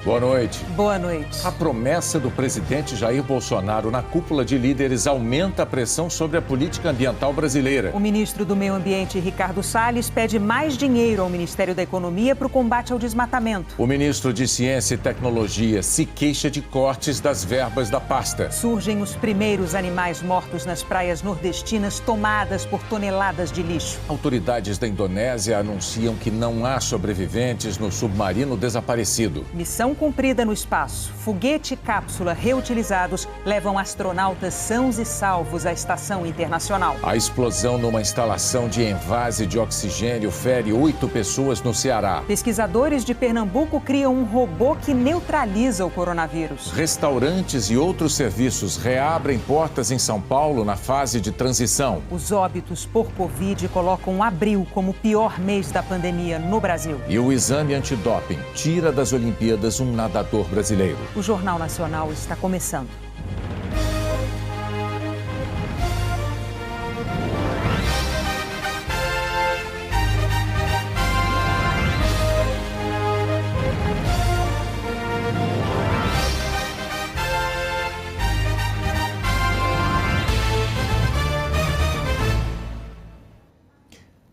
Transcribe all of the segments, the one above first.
Boa noite. Boa noite. A promessa do presidente Jair Bolsonaro na cúpula de líderes aumenta a pressão sobre a política ambiental brasileira. O ministro do Meio Ambiente, Ricardo Salles, pede mais dinheiro ao Ministério da Economia para o combate ao desmatamento. O ministro de Ciência e Tecnologia se queixa de cortes das verbas da pasta. Surgem os primeiros animais mortos nas praias nordestinas tomadas por toneladas de lixo. Autoridades da Indonésia anunciam que não há sobreviventes no submarino desaparecido. Missão cumprida no espaço. Foguete e cápsula reutilizados levam astronautas sãos e salvos à Estação Internacional. A explosão numa instalação de envase de oxigênio fere 8 pessoas no Ceará. Pesquisadores de Pernambuco criam um robô que neutraliza o coronavírus. Restaurantes e outros serviços reabrem portas em São Paulo na fase de transição. Os óbitos por Covid colocam abril como o pior mês da pandemia no Brasil. E o exame antidoping tira das Olimpíadas um nadador brasileiro. O Jornal Nacional está começando.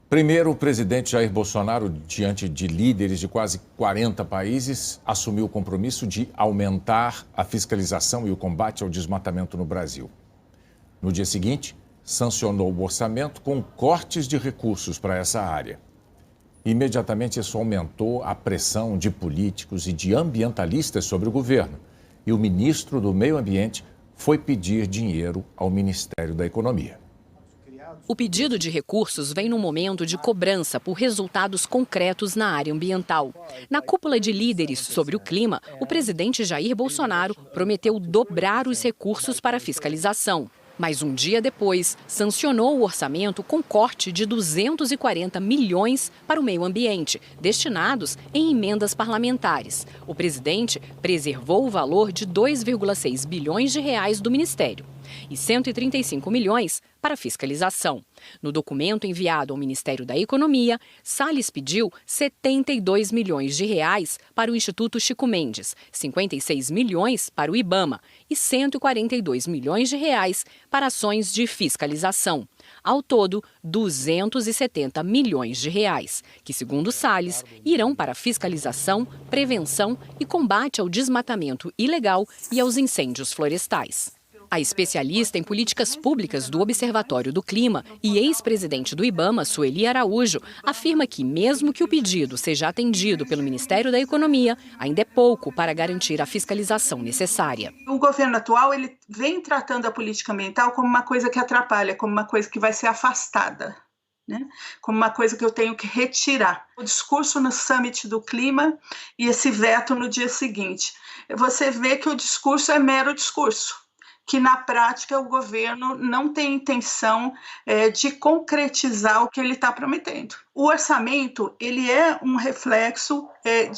Primeiro, o presidente Jair Bolsonaro, diante de líderes de quase 40 países, assumiu o compromisso de aumentar a fiscalização e o combate ao desmatamento no Brasil. No dia seguinte, sancionou o orçamento com cortes de recursos para essa área. Imediatamente, isso aumentou a pressão de políticos e de ambientalistas sobre o governo. E o ministro do Meio Ambiente foi pedir dinheiro ao Ministério da Economia. O pedido de recursos vem num momento de cobrança por resultados concretos na área ambiental. Na cúpula de líderes sobre o clima, o presidente Jair Bolsonaro prometeu dobrar os recursos para a fiscalização. Mas um dia depois, sancionou o orçamento com corte de 240 milhões para o meio ambiente, destinados em emendas parlamentares. O presidente preservou o valor de 2,6 bilhões de reais do Ministério e 135 milhões para fiscalização. No documento enviado ao Ministério da Economia, Salles pediu 72 milhões de reais para o Instituto Chico Mendes, 56 milhões para o IBAMA e 142 milhões de reais para ações de fiscalização. Ao todo, 270 milhões de reais, que, segundo Salles, irão para fiscalização, prevenção e combate ao desmatamento ilegal e aos incêndios florestais. A especialista em políticas públicas do Observatório do Clima e ex-presidente do IBAMA, Sueli Araújo, afirma que, mesmo que o pedido seja atendido pelo Ministério da Economia, ainda é pouco para garantir a fiscalização necessária. O governo atual ele vem tratando a política ambiental como uma coisa que atrapalha, como uma coisa que vai ser afastada, né? Como uma coisa que eu tenho que retirar. O discurso no Summit do Clima e esse veto no dia seguinte. Você vê que o discurso é mero discurso, que na prática o governo não tem intenção de concretizar o que ele está prometendo. O orçamento ele é um reflexo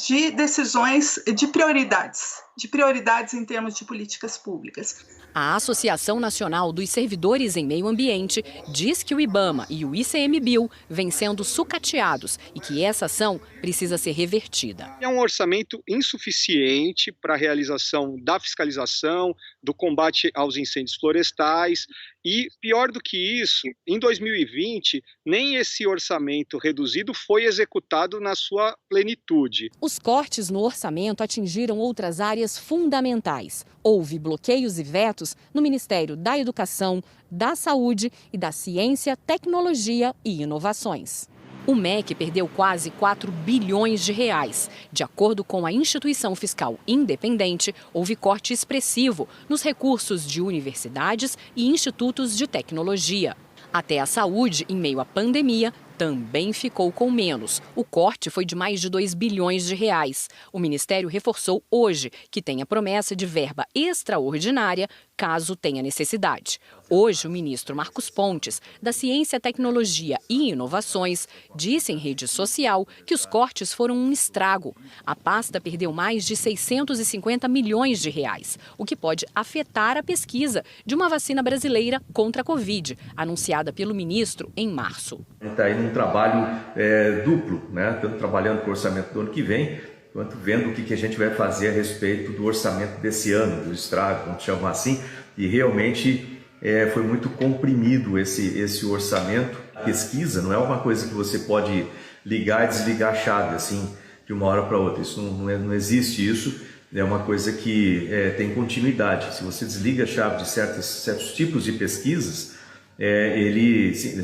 de decisões de prioridades em termos de políticas públicas. A Associação Nacional dos Servidores em Meio Ambiente diz que o IBAMA e o ICMBio vêm sendo sucateados e que essa ação precisa ser revertida. É um orçamento insuficiente para a realização da fiscalização, do combate aos incêndios florestais e, pior do que isso, em 2020, nem esse orçamento reduzido foi executado na sua plenitude. Os cortes no orçamento atingiram outras áreas fundamentais. Houve bloqueios e vetos no Ministério da Educação, da Saúde e da Ciência, Tecnologia e Inovações. O MEC perdeu quase 4 bilhões de reais. De acordo com a instituição fiscal independente, houve corte expressivo nos recursos de universidades e institutos de tecnologia. Até a saúde, em meio à pandemia, também ficou com menos. O corte foi de mais de 2 bilhões de reais. O Ministério reforçou hoje que tem a promessa de verba extraordinária caso tenha necessidade. Hoje, o ministro Marcos Pontes, da Ciência, Tecnologia e Inovações, disse em rede social que os cortes foram um estrago. A pasta perdeu mais de 650 milhões de reais, o que pode afetar a pesquisa de uma vacina brasileira contra a Covid, anunciada pelo ministro em março. Está aí num trabalho duplo, né? Tanto trabalhando com o orçamento do ano que vem, quanto vendo o que a gente vai fazer a respeito do orçamento desse ano, do estrago, vamos chamar assim, e realmente foi muito comprimido esse orçamento. Pesquisa não é uma coisa que você pode ligar e desligar a chave assim de uma hora para outra. Isso não existe isso. É uma coisa que tem continuidade. Se você desliga a chave de certos tipos de pesquisas,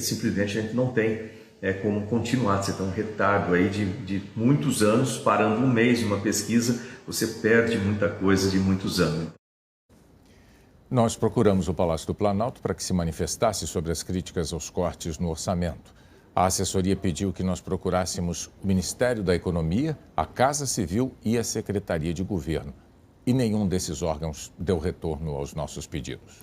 simplesmente a gente não tem como continuar. Você tem um retardo aí de muitos anos, parando um mês de uma pesquisa, você perde muita coisa de muitos anos. Nós procuramos o Palácio do Planalto para que se manifestasse sobre as críticas aos cortes no orçamento. A assessoria pediu que nós procurássemos o Ministério da Economia, a Casa Civil e a Secretaria de Governo. E nenhum desses órgãos deu retorno aos nossos pedidos.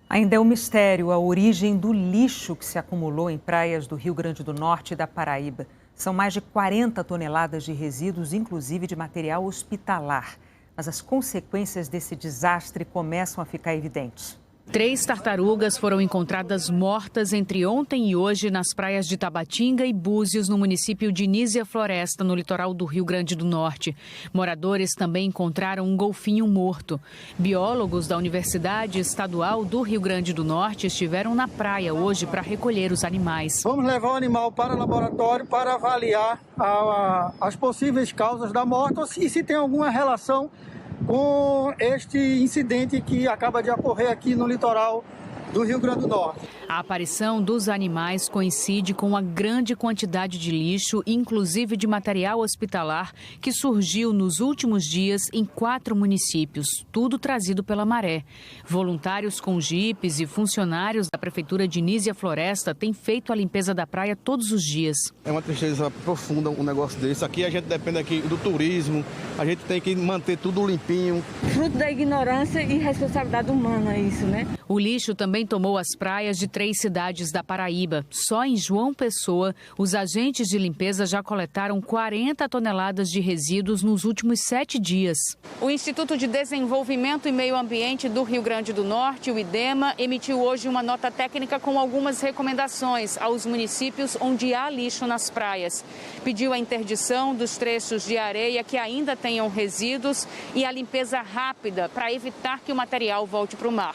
Ainda é um mistério a origem do lixo que se acumulou em praias do Rio Grande do Norte e da Paraíba. São mais de 40 toneladas de resíduos, inclusive de material hospitalar. Mas as consequências desse desastre começam a ficar evidentes. 3 tartarugas foram encontradas mortas entre ontem e hoje nas praias de Tabatinga e Búzios, no município de Nísia Floresta, no litoral do Rio Grande do Norte. Moradores também encontraram um golfinho morto. Biólogos da Universidade Estadual do Rio Grande do Norte estiveram na praia hoje para recolher os animais. Vamos levar o animal para o laboratório para avaliar as possíveis causas da morte e se tem alguma relação com este incidente que acaba de ocorrer aqui no litoral do Rio Grande do Norte. A aparição dos animais coincide com a grande quantidade de lixo, inclusive de material hospitalar, que surgiu nos últimos dias em 4 municípios, tudo trazido pela maré. Voluntários com jipes e funcionários da Prefeitura de Nísia Floresta têm feito a limpeza da praia todos os dias. É uma tristeza profunda um negócio desse. Aqui a gente depende aqui do turismo, a gente tem que manter tudo limpinho. Fruto da ignorância e responsabilidade humana, isso, né? O lixo também tomou as praias de 3 cidades da Paraíba. Só em João Pessoa, os agentes de limpeza já coletaram 40 toneladas de resíduos nos últimos 7 dias. O Instituto de Desenvolvimento e Meio Ambiente do Rio Grande do Norte, o IDEMA, emitiu hoje uma nota técnica com algumas recomendações aos municípios onde há lixo nas praias. Pediu a interdição dos trechos de areia que ainda tenham resíduos e a limpeza rápida para evitar que o material volte para o mar.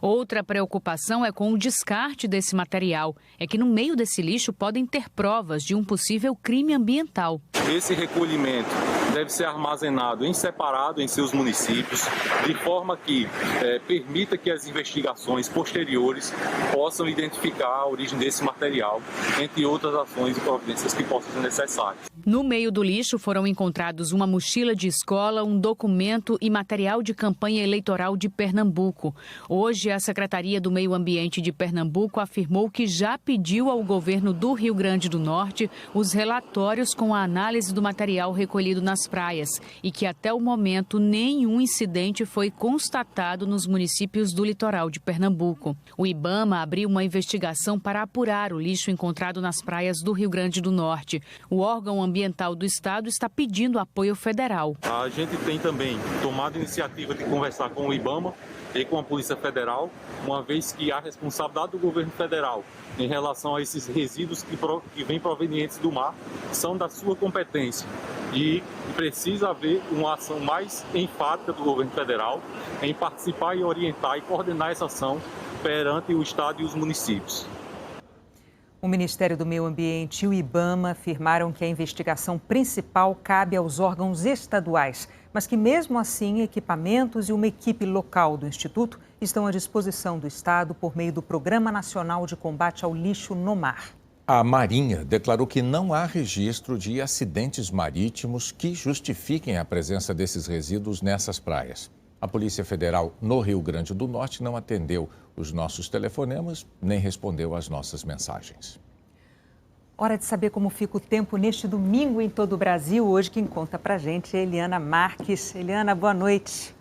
Outra preocupação é com o descarte desse material. É que no meio desse lixo podem ter provas de um possível crime ambiental. Esse recolhimento deve ser armazenado em separado em seus municípios, de forma que permita que as investigações posteriores possam identificar a origem desse material, entre outras ações e providências que possam ser necessárias. No meio do lixo foram encontrados uma mochila de escola, um documento e material de campanha eleitoral de Pernambuco. Hoje, a Secretaria do Meio Ambiente de Pernambuco afirmou que já pediu ao governo do Rio Grande do Norte os relatórios com a análise do material recolhido nas praias e que até o momento nenhum incidente foi constatado nos municípios do litoral de Pernambuco. O IBAMA abriu uma investigação para apurar o lixo encontrado nas praias do Rio Grande do Norte. O órgão ambiental do estado está pedindo apoio federal. A gente tem também tomado a iniciativa de conversar com o IBAMA e com a Polícia Federal, uma vez que a responsabilidade do governo federal em relação a esses resíduos que vêm provenientes do mar são da sua competência. E precisa haver uma ação mais enfática do governo federal em participar e orientar e coordenar essa ação perante o estado e os municípios. O Ministério do Meio Ambiente e o IBAMA afirmaram que a investigação principal cabe aos órgãos estaduais, mas que mesmo assim equipamentos e uma equipe local do Instituto estão à disposição do Estado por meio do Programa Nacional de Combate ao Lixo no Mar. A Marinha declarou que não há registro de acidentes marítimos que justifiquem a presença desses resíduos nessas praias. A Polícia Federal no Rio Grande do Norte não atendeu os nossos telefonemas nem respondeu às nossas mensagens. Hora de saber como fica o tempo neste domingo em todo o Brasil. Hoje quem conta pra gente é Eliana Marques. Eliana, boa noite.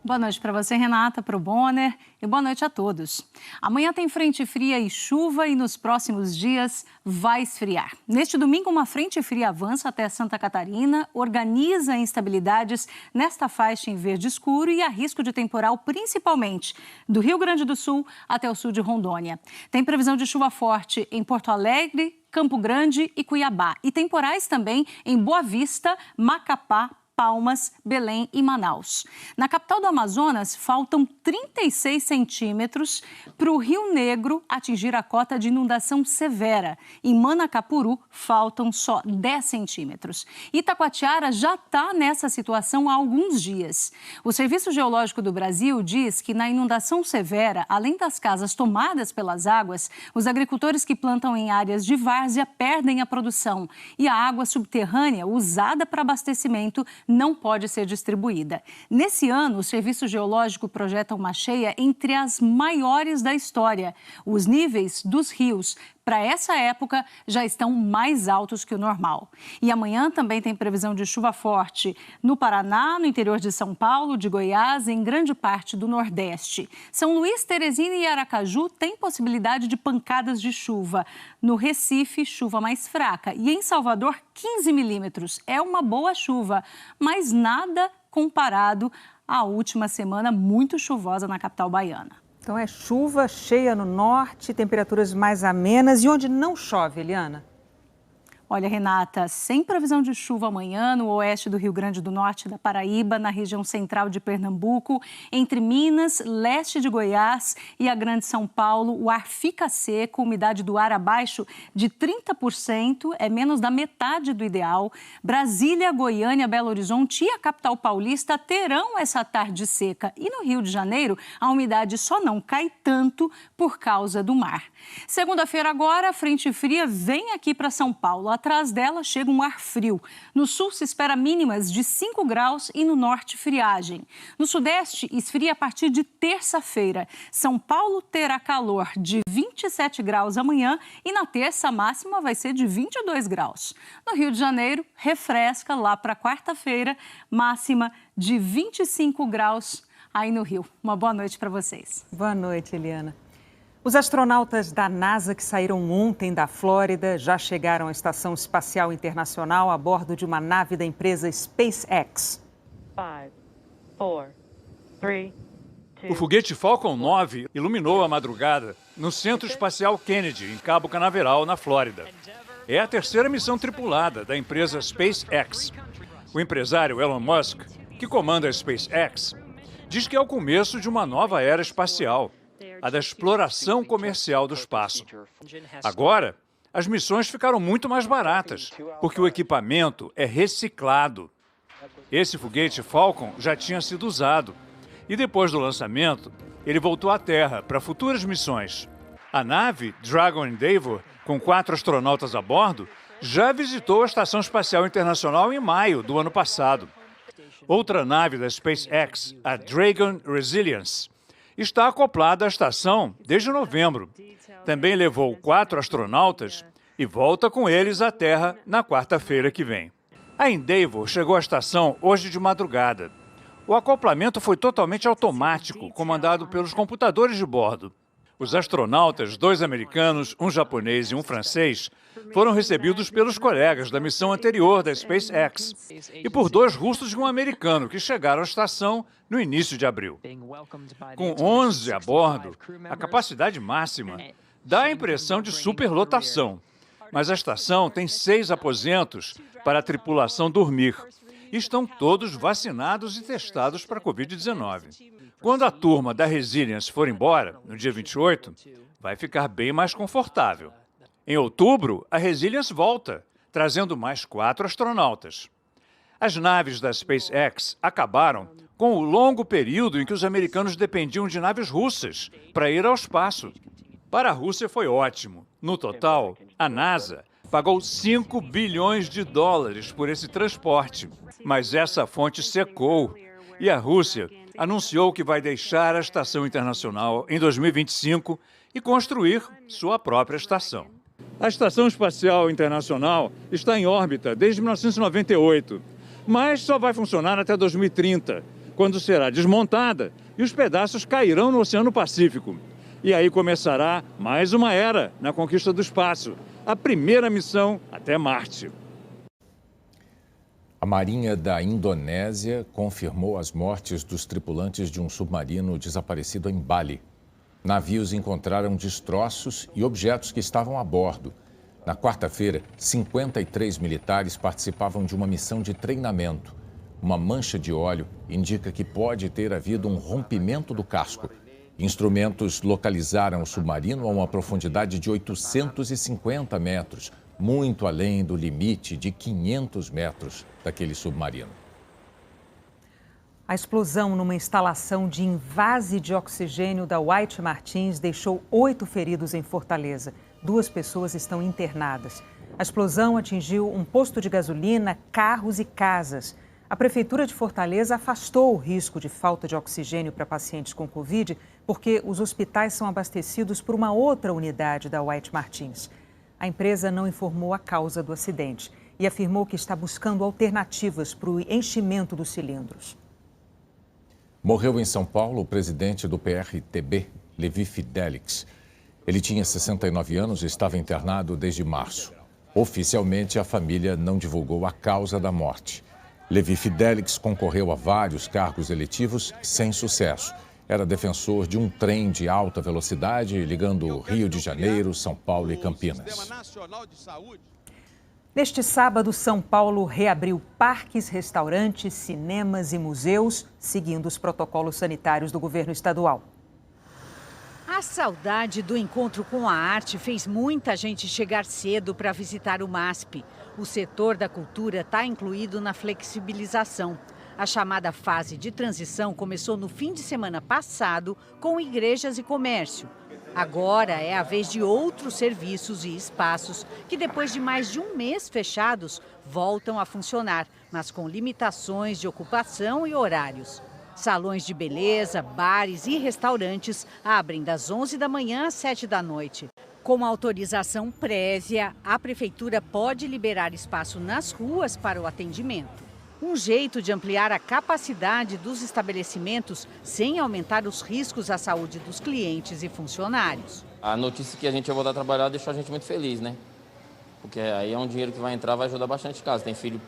Boa noite para você, Renata, para o Bonner e boa noite a todos. Amanhã tem frente fria e chuva e nos próximos dias vai esfriar. Neste domingo, uma frente fria avança até Santa Catarina, organiza instabilidades nesta faixa em verde escuro e há risco de temporal principalmente do Rio Grande do Sul até o sul de Rondônia. Tem previsão de chuva forte em Porto Alegre, Campo Grande e Cuiabá. E temporais também em Boa Vista, Macapá, Palmas, Belém e Manaus. Na capital do Amazonas, faltam 36 centímetros para o Rio Negro atingir a cota de inundação severa. Em Manacapuru, faltam só 10 centímetros. Itacoatiara já está nessa situação há alguns dias. O Serviço Geológico do Brasil diz que na inundação severa, além das casas tomadas pelas águas, os agricultores que plantam em áreas de várzea perdem a produção e a água subterrânea usada para abastecimento não pode ser distribuída. Nesse ano, o Serviço Geológico projeta uma cheia entre as maiores da história. Os níveis dos rios para essa época já estão mais altos que o normal. E amanhã também tem previsão de chuva forte no Paraná, no interior de São Paulo, de Goiás e em grande parte do Nordeste. São Luís, Teresina e Aracaju têm possibilidade de pancadas de chuva. No Recife, chuva mais fraca. E em Salvador, 15 milímetros. É uma boa chuva, mas nada comparado à última semana muito chuvosa na capital baiana. Então é chuva cheia no norte, temperaturas mais amenas. E onde não chove, Eliana? Olha, Renata, sem previsão de chuva amanhã no oeste do Rio Grande do Norte, da Paraíba, na região central de Pernambuco, entre Minas, leste de Goiás e a Grande São Paulo, o ar fica seco, umidade do ar abaixo de 30%, é menos da metade do ideal. Brasília, Goiânia, Belo Horizonte e a capital paulista terão essa tarde seca. E no Rio de Janeiro, a umidade só não cai tanto por causa do mar. Segunda-feira agora, a frente fria vem aqui para São Paulo. Atrás dela chega um ar frio. No sul se espera mínimas de 5 graus e no norte friagem. No sudeste esfria a partir de terça-feira. São Paulo terá calor de 27 graus amanhã e na terça a máxima vai ser de 22 graus. No Rio de Janeiro, refresca lá para quarta-feira, máxima de 25 graus aí no Rio. Uma boa noite para vocês. Boa noite, Eliana. Os astronautas da NASA que saíram ontem da Flórida já chegaram à Estação Espacial Internacional a bordo de uma nave da empresa SpaceX. 5, 4, 3, 2... O foguete Falcon 9 iluminou a madrugada no Centro Espacial Kennedy, em Cabo Canaveral, na Flórida. É a terceira missão tripulada da empresa SpaceX. O empresário Elon Musk, que comanda a SpaceX, diz que é o começo de uma nova era espacial, a da exploração comercial do espaço. Agora, as missões ficaram muito mais baratas, porque o equipamento é reciclado. Esse foguete Falcon já tinha sido usado, e depois do lançamento, ele voltou à Terra para futuras missões. A nave Dragon Endeavour, com 4 astronautas a bordo, já visitou a Estação Espacial Internacional em maio do ano passado. Outra nave da SpaceX, a Dragon Resilience, está acoplada à estação desde novembro. Também levou 4 astronautas e volta com eles à Terra na quarta-feira que vem. A Endeavour chegou à estação hoje de madrugada. O acoplamento foi totalmente automático, comandado pelos computadores de bordo. Os astronautas, 2 americanos, um japonês e um francês, foram recebidos pelos colegas da missão anterior da SpaceX e por 2 russos e um americano que chegaram à estação no início de abril. Com 11 a bordo, a capacidade máxima dá a impressão de superlotação, mas a estação tem 6 aposentos para a tripulação dormir e estão todos vacinados e testados para a Covid-19. Quando a turma da Resilience for embora, no dia 28, vai ficar bem mais confortável. Em outubro, a Resilience volta, trazendo mais 4 astronautas. As naves da SpaceX acabaram com o longo período em que os americanos dependiam de naves russas para ir ao espaço. Para a Rússia foi ótimo. No total, a NASA pagou $5 bilhões por esse transporte. Mas essa fonte secou e a Rússia anunciou que vai deixar a Estação Internacional em 2025 e construir sua própria estação. A Estação Espacial Internacional está em órbita desde 1998, mas só vai funcionar até 2030, quando será desmontada e os pedaços cairão no Oceano Pacífico. E aí começará mais uma era na conquista do espaço, a primeira missão até Marte. A Marinha da Indonésia confirmou as mortes dos tripulantes de um submarino desaparecido em Bali. Navios encontraram destroços e objetos que estavam a bordo. Na quarta-feira, 53 militares participavam de uma missão de treinamento. Uma mancha de óleo indica que pode ter havido um rompimento do casco. Instrumentos localizaram o submarino a uma profundidade de 850 metros, muito além do limite de 500 metros daquele submarino. A explosão numa instalação de invase de oxigênio da White Martins deixou 8 feridos em Fortaleza. 2 pessoas estão internadas. A explosão atingiu um posto de gasolina, carros e casas. A Prefeitura de Fortaleza afastou o risco de falta de oxigênio para pacientes com Covid porque os hospitais são abastecidos por uma outra unidade da White Martins. A empresa não informou a causa do acidente e afirmou que está buscando alternativas para o enchimento dos cilindros. Morreu em São Paulo o presidente do PRTB, Levi Fidelix. Ele tinha 69 anos e estava internado desde março. Oficialmente, a família não divulgou a causa da morte. Levi Fidelix concorreu a vários cargos eletivos sem sucesso. Era defensor de um trem de alta velocidade ligando Rio de Janeiro, São Paulo e Campinas. Neste sábado, São Paulo reabriu parques, restaurantes, cinemas e museus, seguindo os protocolos sanitários do governo estadual. A saudade do encontro com a arte fez muita gente chegar cedo para visitar o MASP. O setor da cultura está incluído na flexibilização. A chamada fase de transição começou no fim de semana passado com igrejas e comércio. Agora é a vez de outros serviços e espaços que, depois de mais de um mês fechados, voltam a funcionar, mas com limitações de ocupação e horários. Salões de beleza, bares e restaurantes abrem das 11 da manhã às 7 da noite. Com autorização prévia, a Prefeitura pode liberar espaço nas ruas para o atendimento. Um jeito de ampliar a capacidade dos estabelecimentos sem aumentar os riscos à saúde dos clientes e funcionários. A notícia que a gente vai voltar a trabalhar deixou a gente muito feliz, né? Porque aí é um dinheiro que vai entrar, vai ajudar bastante casa. Tem filho,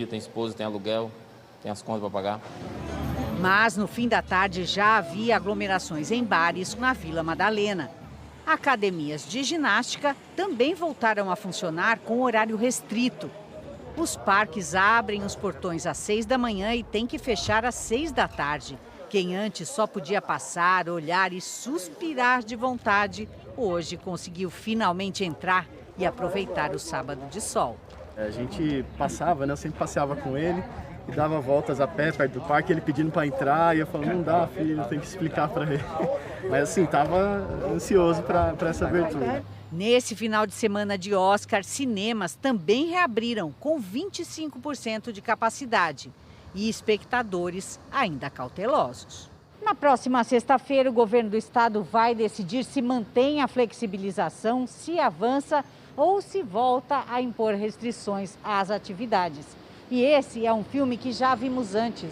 tem esposa, tem aluguel, tem as contas para pagar. Mas no fim da tarde já havia aglomerações em bares na Vila Madalena. Academias de ginástica também voltaram a funcionar com horário restrito. Os parques abrem os portões às 6 da manhã e têm que fechar às 6 da tarde. Quem antes só podia passar, olhar e suspirar de vontade, hoje conseguiu finalmente entrar e aproveitar o sábado de sol. A gente passava, né? Eu sempre passeava com ele e dava voltas a pé perto do parque, ele pedindo para entrar e eu falando, não dá, filho, tem que explicar para ele. Mas assim, estava ansioso para essa abertura. Nesse final de semana de Oscar, cinemas também reabriram com 25% de capacidade e espectadores ainda cautelosos. Na próxima sexta-feira, o governo do estado vai decidir se mantém a flexibilização, se avança ou se volta a impor restrições às atividades. E esse é um filme que já vimos antes.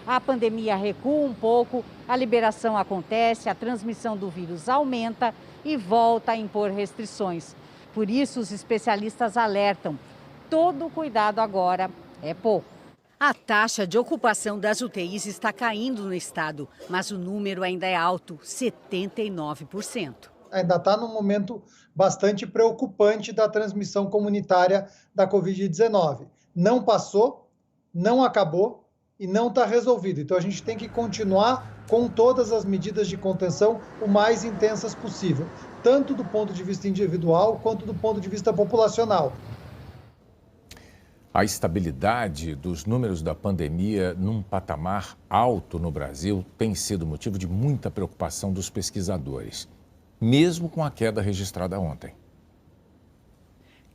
A pandemia recua um pouco, a liberação acontece, a transmissão do vírus aumenta e volta a impor restrições. Por isso, os especialistas alertam: todo cuidado agora é pouco. A taxa de ocupação das UTIs está caindo no estado, mas o número ainda é alto, 79%. Ainda está num momento bastante preocupante da transmissão comunitária da Covid-19. Não passou, não acabou e não está resolvido. Então a gente tem que continuar com todas as medidas de contenção o mais intensas possível, tanto do ponto de vista individual quanto do ponto de vista populacional. A estabilidade dos números da pandemia num patamar alto no Brasil tem sido motivo de muita preocupação dos pesquisadores, mesmo com a queda registrada ontem.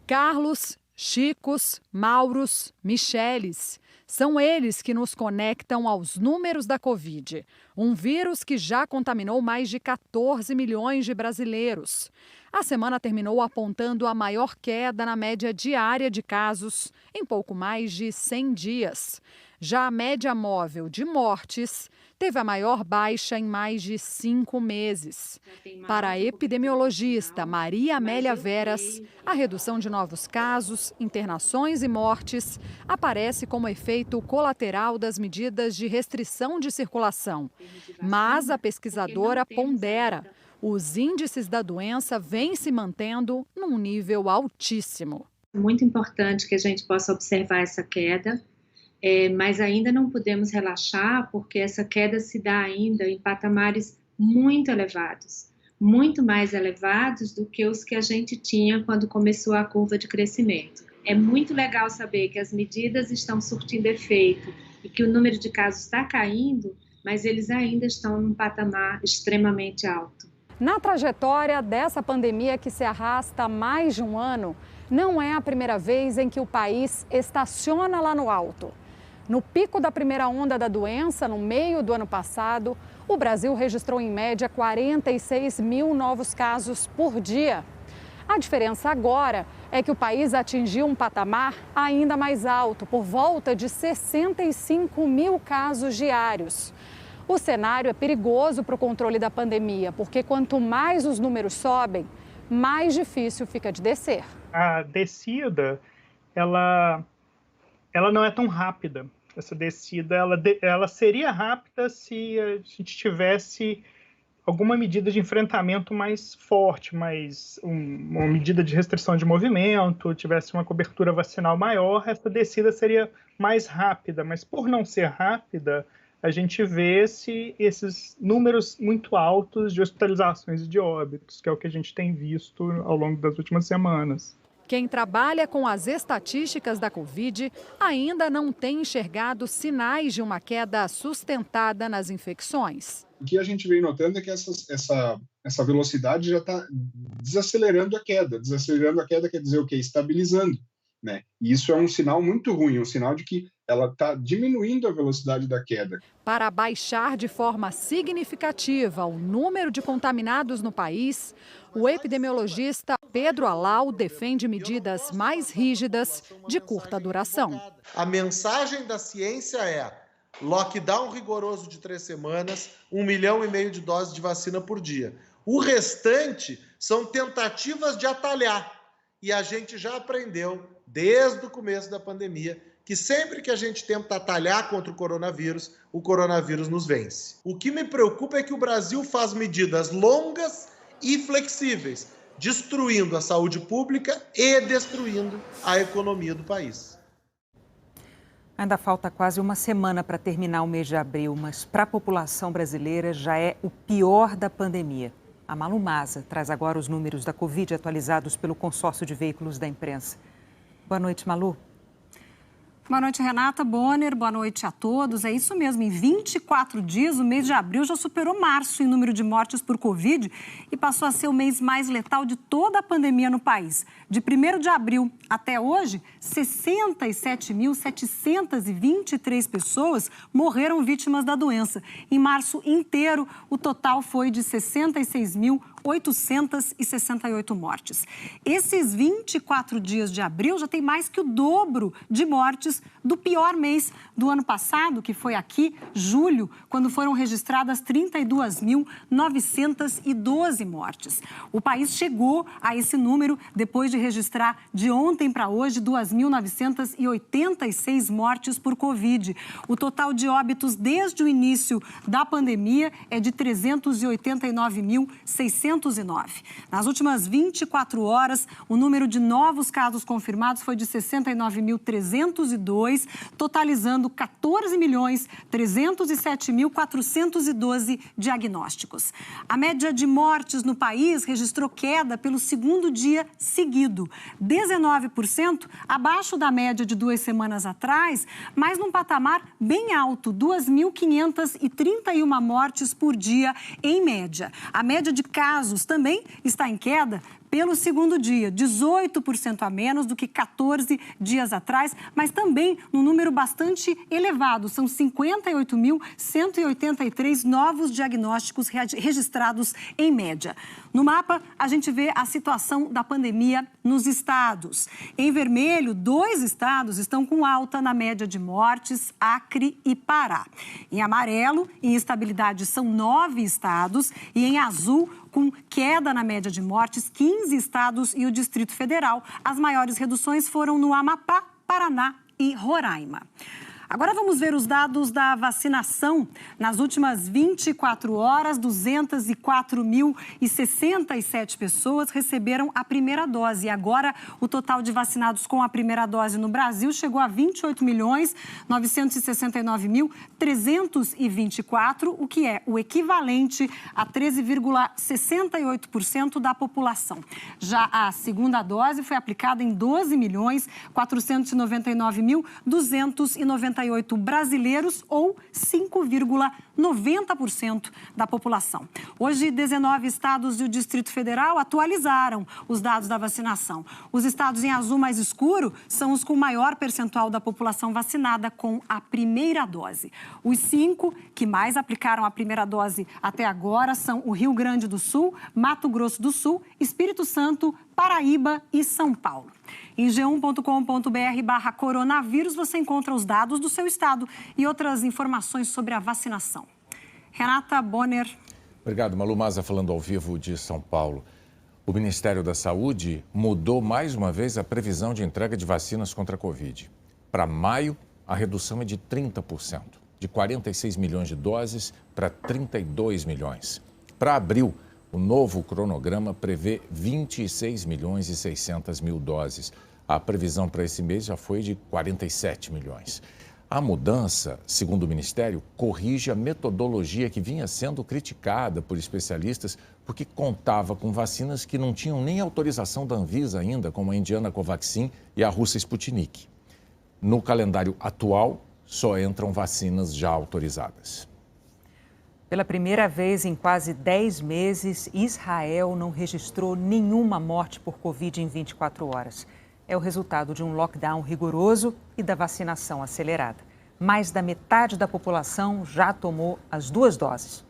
Carlos, Chicos, Mauros, Micheles, são eles que nos conectam aos números da Covid, um vírus que já contaminou mais de 14 milhões de brasileiros. A semana terminou apontando a maior queda na média diária de casos em pouco mais de 100 dias. Já a média móvel de mortes teve a maior baixa em mais de 5 meses. Para a epidemiologista Maria Amélia Veras, a redução de novos casos, internações e mortes aparece como efeito colateral das medidas de restrição de circulação. Mas a pesquisadora pondera: os índices da doença vêm se mantendo num nível altíssimo. Muito importante que a gente possa observar essa queda, mas ainda não podemos relaxar, porque essa queda se dá ainda em patamares muito elevados, muito mais elevados do que os que a gente tinha quando começou a curva de crescimento. É muito legal saber que as medidas estão surtindo efeito e que o número de casos está caindo, mas eles ainda estão num patamar extremamente alto. Na trajetória dessa pandemia que se arrasta há mais de um ano, não é a primeira vez em que o país estaciona lá no alto. No pico da primeira onda da doença, no meio do ano passado, o Brasil registrou em média 46 mil novos casos por dia. A diferença agora é que o país atingiu um patamar ainda mais alto, por volta de 65 mil casos diários. O cenário é perigoso para o controle da pandemia, porque quanto mais os números sobem, mais difícil fica de descer. A descida, ela não é tão rápida. Essa descida, ela seria rápida se a gente tivesse alguma medida de enfrentamento mais forte, uma medida de restrição de movimento, tivesse uma cobertura vacinal maior, essa descida seria mais rápida. Mas por não ser rápida, a gente vê esses números muito altos de hospitalizações e de óbitos, que é o que a gente tem visto ao longo das últimas semanas. Quem trabalha com as estatísticas da Covid ainda não tem enxergado sinais de uma queda sustentada nas infecções. O que a gente vem notando é que essa velocidade já está desacelerando a queda. Desacelerando a queda quer dizer o quê? Estabilizando, né? E isso é um sinal muito ruim, um sinal de que ela está diminuindo a velocidade da queda. Para baixar de forma significativa o número de contaminados no país, o epidemiologista Pedro Alau defende medidas mais rígidas de curta duração. A mensagem da ciência é lockdown rigoroso de 3 semanas, 1,5 milhão de doses de vacina por dia. O restante são tentativas de atalhar. E a gente já aprendeu, desde o começo da pandemia, que sempre que a gente tenta atalhar contra o coronavírus nos vence. O que me preocupa é que o Brasil faz medidas longas e flexíveis, destruindo a saúde pública e destruindo a economia do país. Ainda falta quase uma semana para terminar o mês de abril, mas para a população brasileira já é o pior da pandemia. A Malu Maza traz agora os números da Covid atualizados pelo consórcio de veículos da imprensa. Boa noite, Malu. Boa noite, Renata Bonner. Boa noite a todos. É isso mesmo, em 24 dias, o mês de abril já superou março em número de mortes por Covid e passou a ser o mês mais letal de toda a pandemia no país. De 1º de abril até hoje, 67.723 pessoas morreram vítimas da doença. Em março inteiro, o total foi de 66.868 mortes. Esses 24 dias de abril já tem mais que o dobro de mortes do pior mês do ano passado, que foi aqui, julho, quando foram registradas 32.912 mortes. O país chegou a esse número depois de registrar de ontem para hoje 2.986 mortes por Covid. O total de óbitos desde o início da pandemia é de 389.609. Nas últimas 24 horas, o número de novos casos confirmados foi de 69.302, totalizando 14.307.412 diagnósticos. A média de mortes no país registrou queda pelo segundo dia seguido, 19% abaixo da média de 2 semanas atrás, mas num patamar bem alto, 2.531 mortes por dia em média. A média de casos também está em queda pelo segundo dia, 18% a menos do que 14 dias atrás, mas também num número bastante elevado, são 58.183 novos diagnósticos registrados em média. No mapa, a gente vê a situação da pandemia nos estados. Em vermelho, 2 estados estão com alta na média de mortes, Acre e Pará. Em amarelo, em instabilidade, são 9 estados e em azul, com queda na média de mortes, 15 estados e o Distrito Federal. As maiores reduções foram no Amapá, Paraná e Roraima. Agora vamos ver os dados da vacinação. Nas últimas 24 horas, 204.067 pessoas receberam a primeira dose. E agora, o total de vacinados com a primeira dose no Brasil chegou a 28.969.324, o que é o equivalente a 13,68% da população. Já a segunda dose foi aplicada em 12.499.298 brasileiros, ou 5,90% da população. Hoje, 19 estados e o Distrito Federal atualizaram os dados da vacinação. Os estados em azul mais escuro são os com maior percentual da população vacinada com a primeira dose. Os 5 que mais aplicaram a primeira dose até agora são o Rio Grande do Sul, Mato Grosso do Sul, Espírito Santo, Paraíba e São Paulo. Em g1.com.br/coronavírus você encontra os dados do seu estado e outras informações sobre a vacinação. Renata Bonner. Obrigado, Malu Maza, falando ao vivo de São Paulo. O Ministério da Saúde mudou mais uma vez a previsão de entrega de vacinas contra a Covid. Para maio, a redução é de 30%, de 46 milhões de doses para 32 milhões. Para abril, o novo cronograma prevê 26.600.000 doses. A previsão para esse mês já foi de 47 milhões. A mudança, segundo o Ministério, corrige a metodologia que vinha sendo criticada por especialistas porque contava com vacinas que não tinham nem autorização da Anvisa ainda, como a indiana Covaxin e a russa Sputnik. No calendário atual, só entram vacinas já autorizadas. Pela primeira vez em quase 10 meses, Israel não registrou nenhuma morte por Covid em 24 horas. É o resultado de um lockdown rigoroso e da vacinação acelerada. Mais da metade da população já tomou as 2 doses.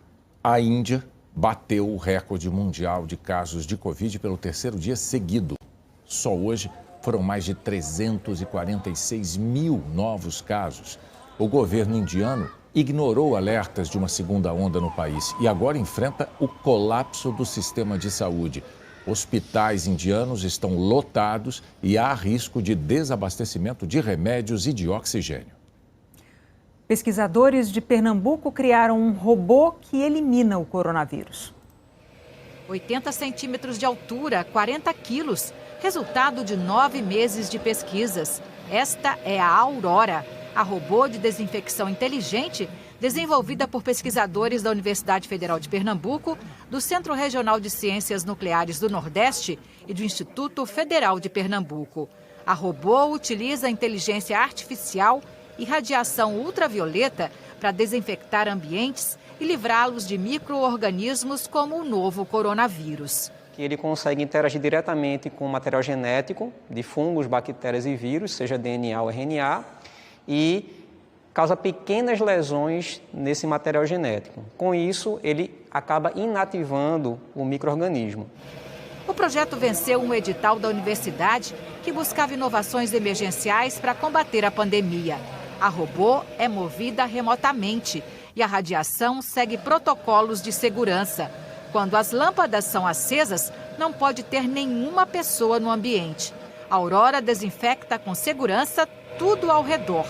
A Índia bateu o recorde mundial de casos de Covid pelo 3º dia seguido. Só hoje foram mais de 346 mil novos casos. O governo indiano ignorou alertas de uma segunda onda no país e agora enfrenta o colapso do sistema de saúde. Hospitais indianos estão lotados e há risco de desabastecimento de remédios e de oxigênio. Pesquisadores de Pernambuco criaram um robô que elimina o coronavírus. 80 centímetros de altura, 40 quilos, resultado de 9 meses de pesquisas. Esta é a Aurora, a robô de desinfecção inteligente desenvolvida por pesquisadores da Universidade Federal de Pernambuco, do Centro Regional de Ciências Nucleares do Nordeste e do Instituto Federal de Pernambuco. A robô utiliza inteligência artificial e radiação ultravioleta para desinfectar ambientes e livrá-los de micro-organismos como o novo coronavírus. Ele consegue interagir diretamente com o material genético de fungos, bactérias e vírus, seja DNA ou RNA, e causa pequenas lesões nesse material genético. Com isso, ele acaba inativando o micro-organismo. O projeto venceu um edital da universidade que buscava inovações emergenciais para combater a pandemia. A robô é movida remotamente e a radiação segue protocolos de segurança. Quando as lâmpadas são acesas, não pode ter nenhuma pessoa no ambiente. A Aurora desinfecta com segurança tudo ao redor,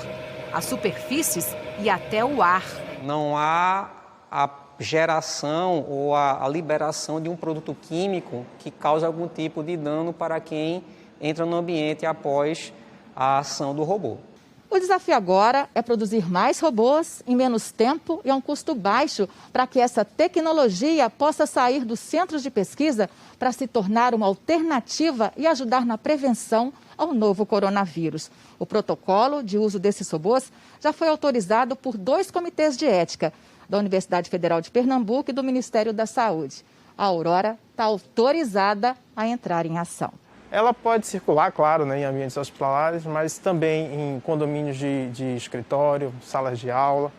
as superfícies e até o ar. Não há a geração ou a liberação de um produto químico que cause algum tipo de dano para quem entra no ambiente após a ação do robô. O desafio agora é produzir mais robôs em menos tempo e a um custo baixo para que essa tecnologia possa sair dos centros de pesquisa para se tornar uma alternativa e ajudar na prevenção ao novo coronavírus. O protocolo de uso desses robôs já foi autorizado por 2 comitês de ética, da Universidade Federal de Pernambuco e do Ministério da Saúde. A Aurora está autorizada a entrar em ação. Ela pode circular, claro, em ambientes hospitalares, mas também em condomínios de escritório, salas de aula,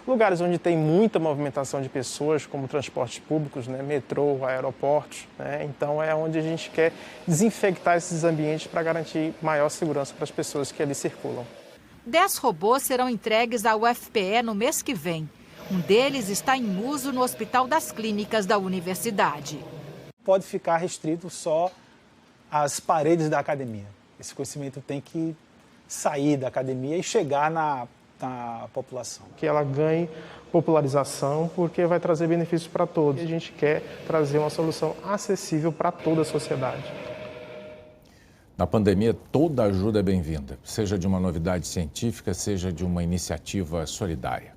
lugares onde tem muita movimentação de pessoas, como transportes públicos, metrô, aeroportos. Então é onde a gente quer desinfectar esses ambientes para garantir maior segurança para as pessoas que ali circulam. 10 robôs serão entregues à UFPE no mês que vem. Um deles está em uso no Hospital das Clínicas da Universidade. Pode ficar restrito só às paredes da academia. Esse conhecimento tem que sair da academia e chegar na na população. Que ela ganhe popularização, porque vai trazer benefícios para todos. A gente quer trazer uma solução acessível para toda a sociedade. Na pandemia, toda ajuda é bem-vinda, seja de uma novidade científica, seja de uma iniciativa solidária.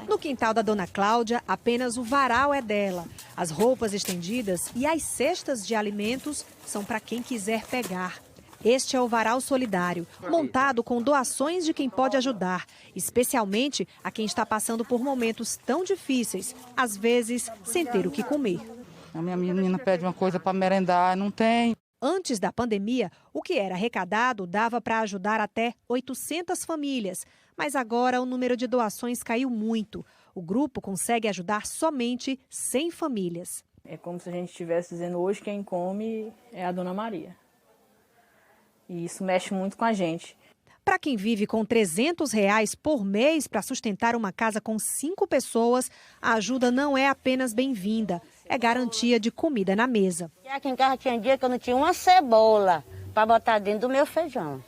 No quintal da dona Cláudia, apenas o varal é dela. As roupas estendidas e as cestas de alimentos são para quem quiser pegar. Este é o Varal Solidário, montado com doações de quem pode ajudar, especialmente a quem está passando por momentos tão difíceis, às vezes sem ter o que comer. A minha menina pede uma coisa para merendar, não tem. Antes da pandemia, o que era arrecadado dava para ajudar até 800 famílias, mas agora o número de doações caiu muito. O grupo consegue ajudar somente 100 famílias. É como se a gente estivesse dizendo hoje quem come é a Dona Maria. E isso mexe muito com a gente. Para quem vive com R$300 por mês para sustentar uma casa com 5 pessoas, a ajuda não é apenas bem-vinda, é garantia de comida na mesa. Aqui em casa tinha dia que eu não tinha uma cebola para botar dentro do meu feijão.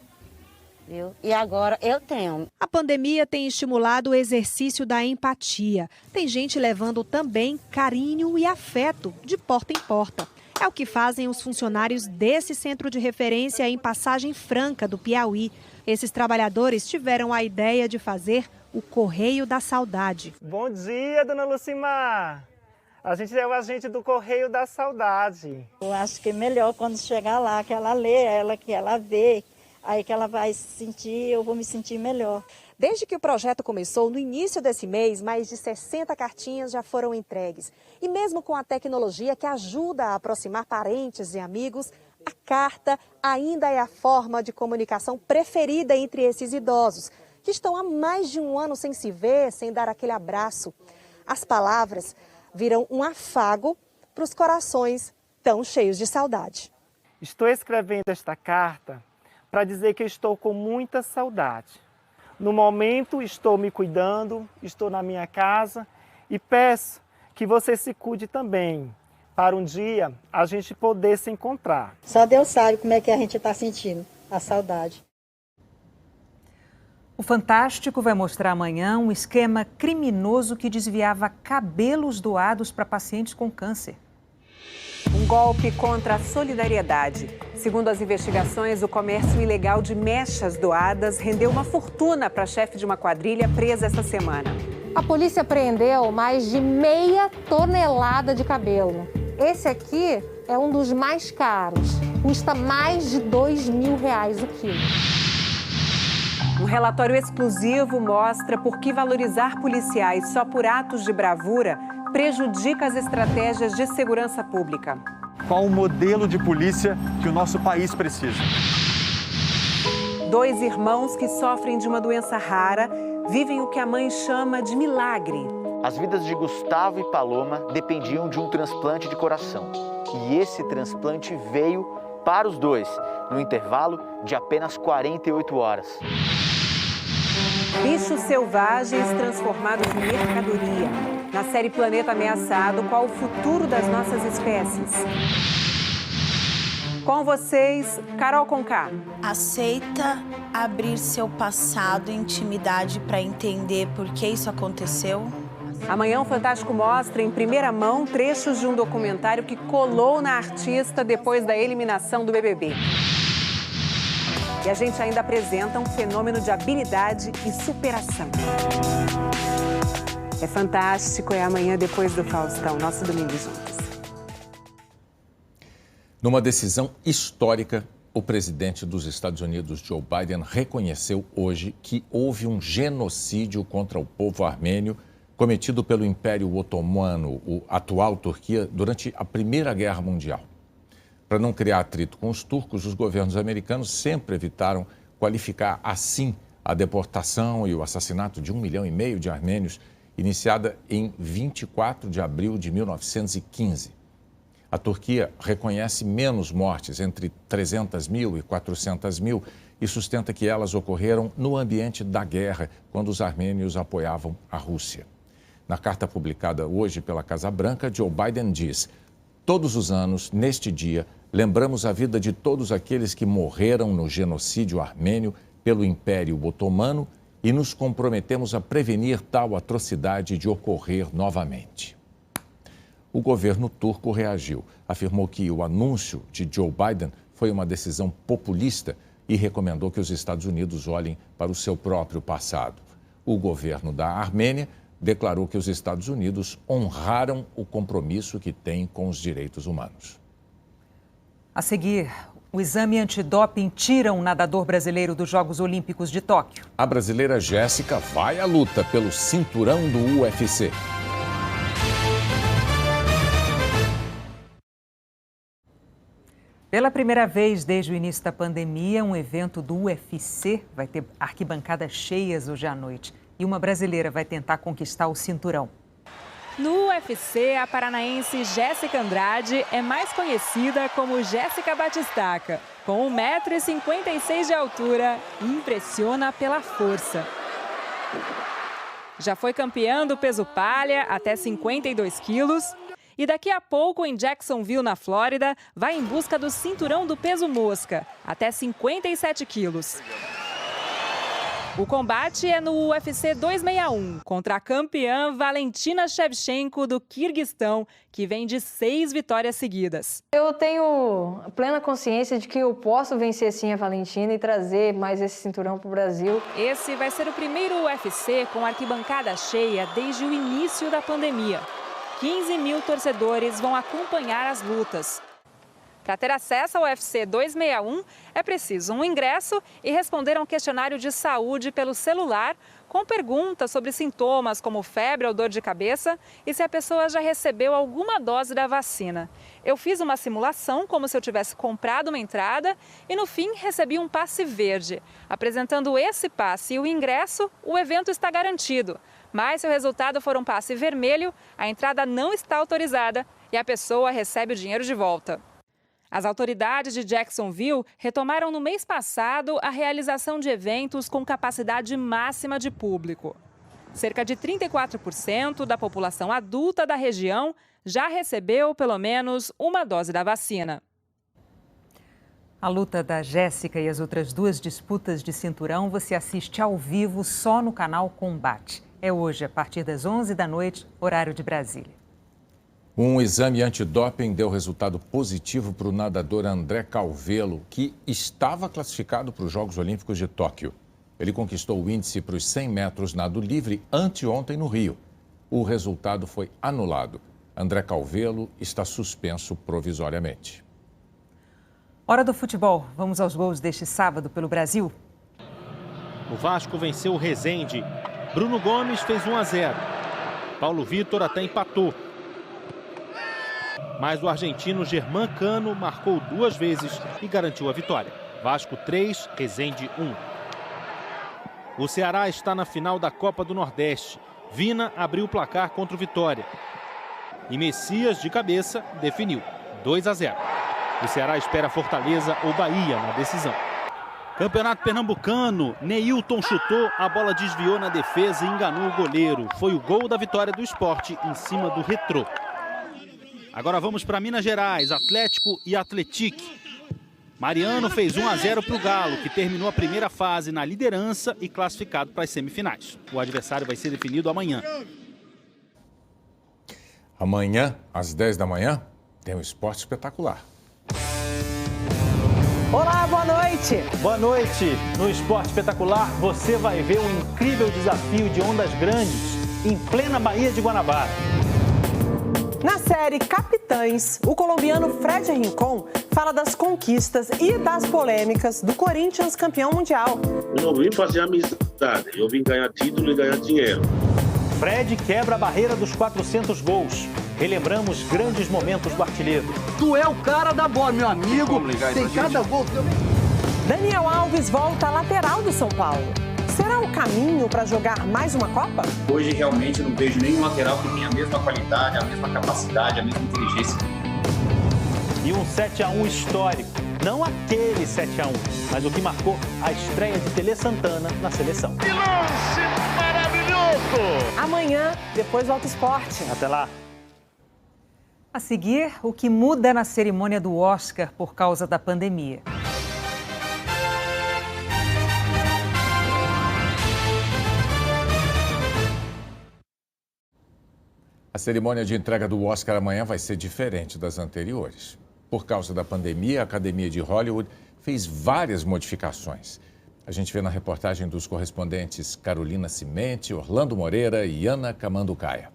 Viu? E agora eu tenho. A pandemia tem estimulado o exercício da empatia. Tem gente levando também carinho e afeto de porta em porta. É o que fazem os funcionários desse centro de referência em Passagem Franca, do Piauí. Esses trabalhadores tiveram a ideia de fazer o Correio da Saudade. Bom dia, dona Lucimar. A gente é o agente do Correio da Saudade. Eu acho que é melhor quando chegar lá, que ela lê, que ela vê, aí que ela vai se sentir, eu vou me sentir melhor. Desde que o projeto começou, no início desse mês, mais de 60 cartinhas já foram entregues. E mesmo com a tecnologia que ajuda a aproximar parentes e amigos, a carta ainda é a forma de comunicação preferida entre esses idosos, que estão há mais de um ano sem se ver, sem dar aquele abraço. As palavras viram um afago para os corações tão cheios de saudade. Estou escrevendo esta carta para dizer que estou com muita saudade. No momento, estou me cuidando, estou na minha casa e peço que você se cuide também, para um dia a gente poder se encontrar. Só Deus sabe como é que a gente está sentindo a saudade. O Fantástico vai mostrar amanhã um esquema criminoso que desviava cabelos doados para pacientes com câncer. Um golpe contra a solidariedade. Segundo as investigações, o comércio ilegal de mechas doadas rendeu uma fortuna para a chefe de uma quadrilha presa essa semana. A polícia apreendeu mais de meia tonelada de cabelo. Esse aqui é um dos mais caros. Custa mais de R$2.000 o quilo. Um relatório exclusivo mostra por que valorizar policiais só por atos de bravura prejudica as estratégias de segurança pública. Qual o modelo de polícia que o nosso país precisa? 2 irmãos que sofrem de uma doença rara vivem o que a mãe chama de milagre. As vidas de Gustavo e Paloma dependiam de um transplante de coração. E esse transplante veio para os dois, no intervalo de apenas 48 horas. Bichos selvagens transformados em mercadoria. Na série Planeta Ameaçado, qual o futuro das nossas espécies? Com vocês, Carol Conká. Aceita abrir seu passado e intimidade para entender por que isso aconteceu? Amanhã o Fantástico mostra em primeira mão trechos de um documentário que colou na artista depois da eliminação do BBB. E a gente ainda apresenta um fenômeno de habilidade e superação. É fantástico, é amanhã depois do Faustão, nosso domingo juntos. Numa decisão histórica, o presidente dos Estados Unidos, Joe Biden, reconheceu hoje que houve um genocídio contra o povo armênio cometido pelo Império Otomano, o atual Turquia, durante a Primeira Guerra Mundial. Para não criar atrito com os turcos, os governos americanos sempre evitaram qualificar assim a deportação e o assassinato de 1,5 milhão de armênios, iniciada em 24 de abril de 1915. A Turquia reconhece menos mortes, entre 300 mil e 400 mil, e sustenta que elas ocorreram no ambiente da guerra, quando os armênios apoiavam a Rússia. Na carta publicada hoje pela Casa Branca, Joe Biden diz: todos os anos, neste dia, lembramos a vida de todos aqueles que morreram no genocídio armênio pelo Império Otomano e nos comprometemos a prevenir tal atrocidade de ocorrer novamente. O governo turco reagiu, afirmou que o anúncio de Joe Biden foi uma decisão populista e recomendou que os Estados Unidos olhem para o seu próprio passado. O governo da Armênia declarou que os Estados Unidos honraram o compromisso que tem com os direitos humanos. A seguir, o exame antidoping tira um nadador brasileiro dos Jogos Olímpicos de Tóquio. A brasileira Jéssica vai à luta pelo cinturão do UFC. Pela primeira vez desde o início da pandemia, um evento do UFC vai ter arquibancadas cheias hoje à noite. E uma brasileira vai tentar conquistar o cinturão. No UFC, a paranaense Jéssica Andrade é mais conhecida como Jéssica Batistaca. Com 1,56 m de altura, impressiona pela força. Já foi campeã do peso palha, até 52 quilos. E daqui a pouco, em Jacksonville, na Flórida, vai em busca do cinturão do peso mosca, até 57 quilos. O combate é no UFC 261, contra a campeã Valentina Shevchenko do Quirguistão, que vem de 6 vitórias seguidas. Eu tenho plena consciência de que eu posso vencer sim a Valentina e trazer mais esse cinturão para o Brasil. Esse vai ser o primeiro UFC com arquibancada cheia desde o início da pandemia. 15 mil torcedores vão acompanhar as lutas. Para ter acesso ao UFC 261, é preciso um ingresso e responder a um questionário de saúde pelo celular, com perguntas sobre sintomas como febre ou dor de cabeça e se a pessoa já recebeu alguma dose da vacina. Eu fiz uma simulação como se eu tivesse comprado uma entrada e, no fim, recebi um passe verde. Apresentando esse passe e o ingresso, o evento está garantido. Mas se o resultado for um passe vermelho, a entrada não está autorizada e a pessoa recebe o dinheiro de volta. As autoridades de Jacksonville retomaram no mês passado a realização de eventos com capacidade máxima de público. Cerca de 34% da população adulta da região já recebeu pelo menos uma dose da vacina. A luta da Jéssica e as outras duas disputas de cinturão você assiste ao vivo só no canal Combate. É hoje, a partir das 11 da noite, horário de Brasília. Um exame antidoping deu resultado positivo para o nadador André Calvelo, que estava classificado para os Jogos Olímpicos de Tóquio. Ele conquistou o índice para os 100 metros nado livre anteontem no Rio. O resultado foi anulado. André Calvelo está suspenso provisoriamente. Hora do futebol. Vamos aos gols deste sábado pelo Brasil. O Vasco venceu o Resende. Bruno Gomes fez 1-0. Paulo Vitor até empatou. Mas o argentino Germán Cano marcou 2 vezes e garantiu a vitória. Vasco 3, Resende 1. O Ceará está na final da Copa do Nordeste. Vina abriu o placar contra o Vitória. E Messias, de cabeça, definiu 2-0. O Ceará espera Fortaleza ou Bahia na decisão. Campeonato Pernambucano, Neilton chutou, a bola desviou na defesa e enganou o goleiro. Foi o gol da vitória do Sport em cima do Retrô. Agora vamos para Minas Gerais, Atlético e Atletique. Mariano fez 1-0 para o Galo, que terminou a primeira fase na liderança e classificado para as semifinais. O adversário vai ser definido amanhã. Amanhã, às 10 da manhã, tem um esporte espetacular. Olá, boa noite! Boa noite! No Esporte Espetacular, você vai ver um incrível desafio de ondas grandes em plena Baía de Guanabara. Na série Capitães, o colombiano Fred Rincón fala das conquistas e das polêmicas do Corinthians campeão mundial. Eu não vim fazer amizade, eu vim ganhar título e ganhar dinheiro. Fred quebra a barreira dos 400 gols. Relembramos grandes momentos do artilheiro. Tu é o cara da bola, meu amigo. Tem cada gol. Daniel Alves volta à lateral do São Paulo. Será o caminho para jogar mais uma Copa? Hoje, realmente, eu não vejo nenhum lateral que tenha a mesma qualidade, a mesma capacidade, a mesma inteligência. E um 7-1 histórico. Não aquele 7-1, mas o que marcou a estreia de Tele Santana na seleção. Que lance maravilhoso! Amanhã, depois do Auto Esporte. Até lá. A seguir, o que muda na cerimônia do Oscar por causa da pandemia. A cerimônia de entrega do Oscar amanhã vai ser diferente das anteriores. Por causa da pandemia, a Academia de Hollywood fez várias modificações. A gente vê na reportagem dos correspondentes Carolina Cimente, Orlando Moreira e Ana Camanducaia.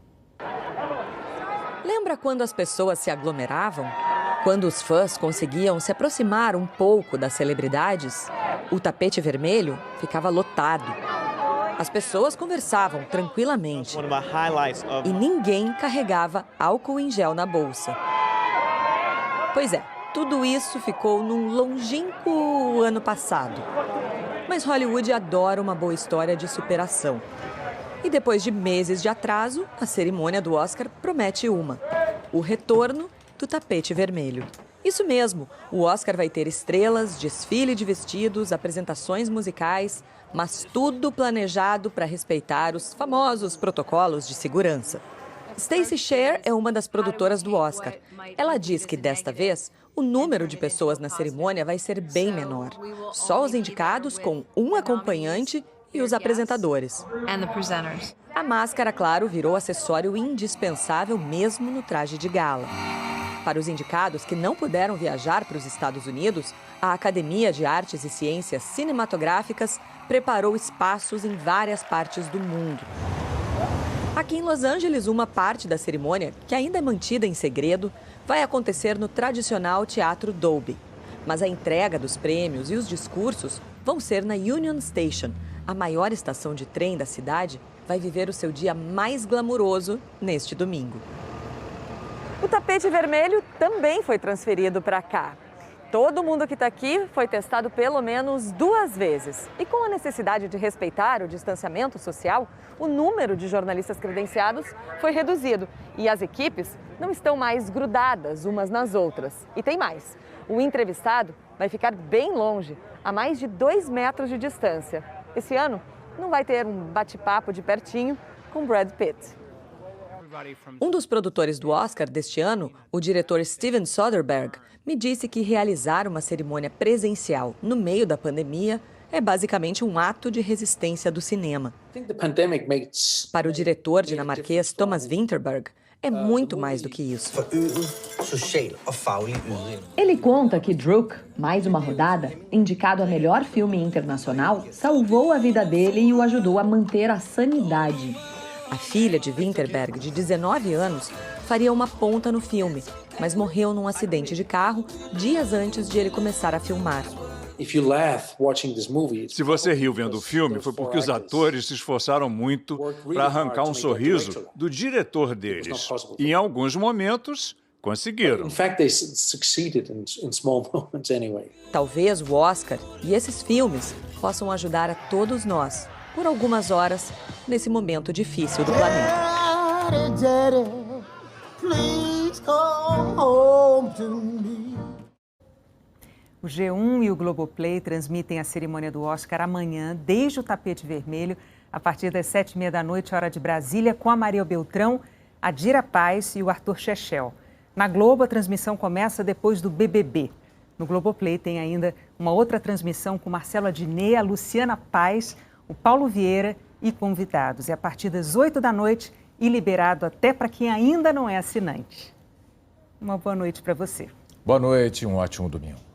Lembra quando as pessoas se aglomeravam? Quando os fãs conseguiam se aproximar um pouco das celebridades? O tapete vermelho ficava lotado. As pessoas conversavam tranquilamente e ninguém carregava álcool em gel na bolsa. Pois é, tudo isso ficou num longínquo ano passado. Mas Hollywood adora uma boa história de superação. E depois de meses de atraso, a cerimônia do Oscar promete uma: o retorno do tapete vermelho. Isso mesmo, o Oscar vai ter estrelas, desfile de vestidos, apresentações musicais, mas tudo planejado para respeitar os famosos protocolos de segurança. Stacey Sher é uma das produtoras do Oscar. Ela diz que desta vez o número de pessoas na cerimônia vai ser bem menor. Só os indicados com um acompanhante e os apresentadores. A máscara, claro, virou acessório indispensável mesmo no traje de gala. Para os indicados que não puderam viajar para os Estados Unidos, a Academia de Artes e Ciências Cinematográficas preparou espaços em várias partes do mundo. Aqui em Los Angeles, uma parte da cerimônia, que ainda é mantida em segredo, vai acontecer no tradicional Teatro Dolby. Mas a entrega dos prêmios e os discursos vão ser na Union Station. A maior estação de trem da cidade vai viver o seu dia mais glamuroso neste domingo. O tapete vermelho também foi transferido para cá. Todo mundo que está aqui foi testado pelo menos 2 vezes. E com a necessidade de respeitar o distanciamento social, o número de jornalistas credenciados foi reduzido. E as equipes não estão mais grudadas umas nas outras. E tem mais: o entrevistado vai ficar bem longe, a mais de 2 metros de distância. Esse ano não vai ter um bate-papo de pertinho com Brad Pitt. Um dos produtores do Oscar deste ano, o diretor Steven Soderbergh, me disse que realizar uma cerimônia presencial no meio da pandemia é basicamente um ato de resistência do cinema. Para o diretor dinamarquês Thomas Vinterberg, é muito mais do que isso. Ele conta que Druk, mais uma rodada, indicado a melhor filme internacional, salvou a vida dele e o ajudou a manter a sanidade. A filha de Vinterberg, de 19 anos, faria uma ponta no filme, mas morreu num acidente de carro dias antes de ele começar a filmar. Se você riu vendo o filme, foi porque os atores se esforçaram muito para arrancar um sorriso do diretor deles. E em alguns momentos, conseguiram. Talvez o Oscar e esses filmes possam ajudar a todos nós, por algumas horas, nesse momento difícil do planeta. O G1 e o Globoplay transmitem a cerimônia do Oscar amanhã, desde o tapete vermelho, a partir das 7h30 da noite, hora de Brasília, com a Maria Beltrão, a Dira Paz e o Arthur Chechel. Na Globo, a transmissão começa depois do BBB. No Globoplay tem ainda uma outra transmissão com Marcelo Adnet, a Luciana Paz, o Paulo Vieira e convidados. É a partir das 8 da noite e liberado até para quem ainda não é assinante. Uma boa noite para você. Boa noite e um ótimo domingo.